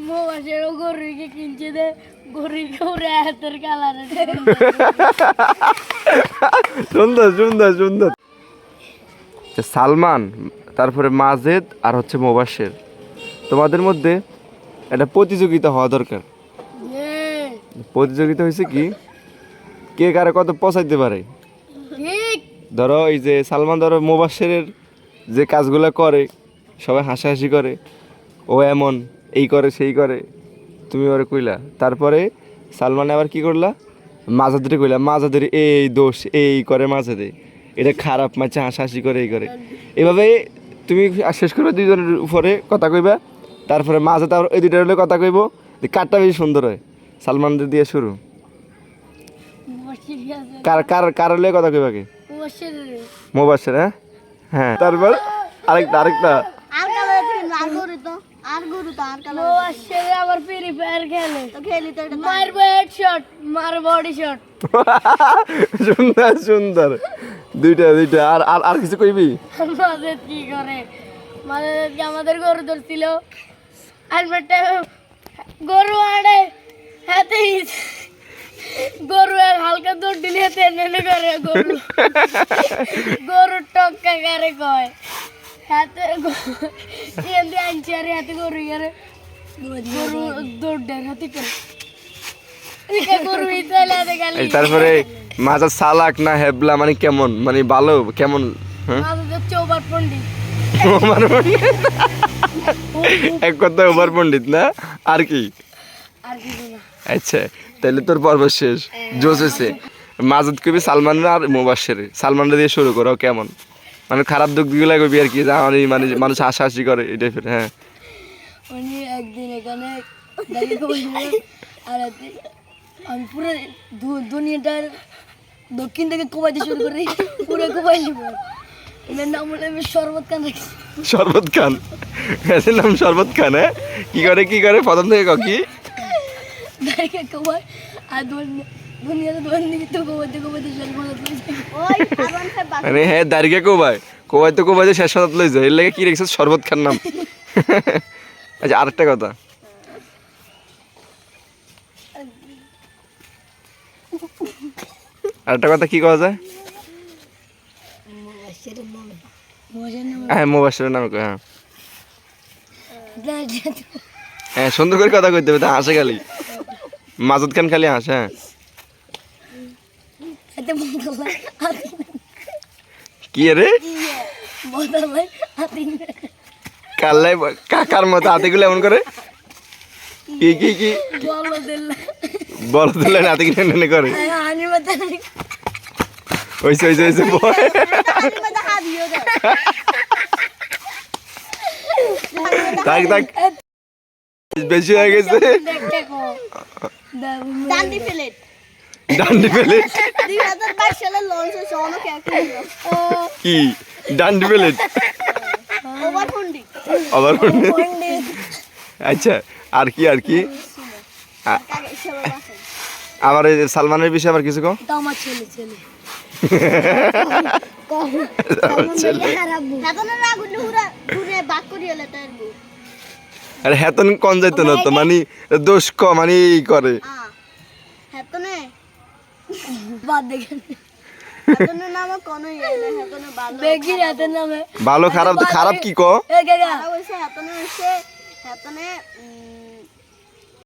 মোবাশেরও গরুকে কিনছে দে গরুকে ওরে হাতের কালারে সুন্দর সুন্দর সুন্দর। সালমান, তারপরে মাজেদ আর হচ্ছে মোবাশের, তোমাদের মধ্যে একটা প্রতিযোগিতা হওয়া দরকার। প্রতিযোগিতা হয়েছে কি, কে কারে কত পচাইতে পারে। ধরো এই যে সালমান, ধরো মোবাশেরের যে কাজগুলো করে সবাই হাসাহাসি করে, ও এমন এই করে সেই করে, তুমি ওরে কইলা। তারপরে সালমান আবার কি করলা, মাজাদের কইলা মাজাদের এই দোষ এই করে, মাজাদে এটা খারাপ, মাঝে হাসাহাসি করে এই করে। এভাবে তুমি শেষ করবে, দুইজনের উপরে কথা কইবা। তারপরে মাঝে তার এই দুইটার হলে কথা কইব, কারটা বেশি সুন্দর হয়। সালমানদের দিয়ে শুরু। কার কার কার হলে কথা কইবা কে? মোবাশের। হ্যাঁ হ্যাঁ, তারপর আরেকটা আরেকটা সুন্দর সুন্দর, দুইটা দুইটা। আর আর আর কিছু কইবি? কি করে আমাদের গরু ধরছিল, গরু আড়ে হাতে গরু আর হালকা দৌড় দিলে হাতে নেনে করে গরু গরু টক্কা করে কয় হাতে আনছি আর হাতে গরু গরু দৌড় দেয় হাতে করে। তারপরে মাজা সালাক না হেবলা মানে কেমন, মানে ভালো কেমন? চৌবার পণ্ডিত, এক কথা ওভার পণ্ডিত না? আর কি? আচ্ছা, তাহলে তোর পর্ব শেষ। জোশ হয়েছে। মাজেদ কবি সালমান আর মোবাশের, সালমানরা দিয়ে শুরু করো কেমন, মানে খারাপ দিক গুলা কবি আর কি, মানে মানুষ হাসাহাসি করে এই টাইপের। হ্যাঁ, উনি একদিন এখানে আর আমি পুরো দুনিয়াটার দক্ষিণ থেকে কোবাইতে শুরু করি, পুরো কোবাই নিব। নাম হলো শরবত খান। শরবত খান, এর নাম শরবত খান। হ্যাঁ, কি করে কি করে প্রথম থেকে কি কোবাই আর দুনিয়াতে দিকে তো কোবাইতে কোবাইতে মানে হ্যাঁ দাঁড়িয়ে কোবাই কোবাইতে কোবাইতে শেষ হতে লই যায়, এর লাগে কি রেখেছে শরবত খান নাম। আচ্ছা, আরেকটা কথা, আরেকটা কথা কি কওয়া যায়? হ্যাঁ, মোবাশের নামে কয়। হ্যাঁ হ্যাঁ, সুন্দর করে কথা কইতে হবে, তা হাসে খালি মাজেদ খান খালি হাসে। হ্যাঁ, কি রে কাল্লাই কাকার মতো হাতিগুলো এমন করে, কি কি কি বল দিলে হাতিগুলো এনে করে। হইছে হইছে হইছে, থাক থাক, বেশি হয়ে গেছে। ডান্ডি প্লেট 2022 সালে লঞ্চ হয়েছে অনেক কি ডান্ডি প্লেট ওভার পণ্ডিত। আচ্ছা, আর কি আর কি? আমার এই সালমানের বিষয়ে আবার কিছু কও। আমার ছেলে ছেলে আরে হেতন কোন যাইতো না তো, মানে দোষ ক মানে এই করে ভালো খারাপ, তো খারাপ কি ক?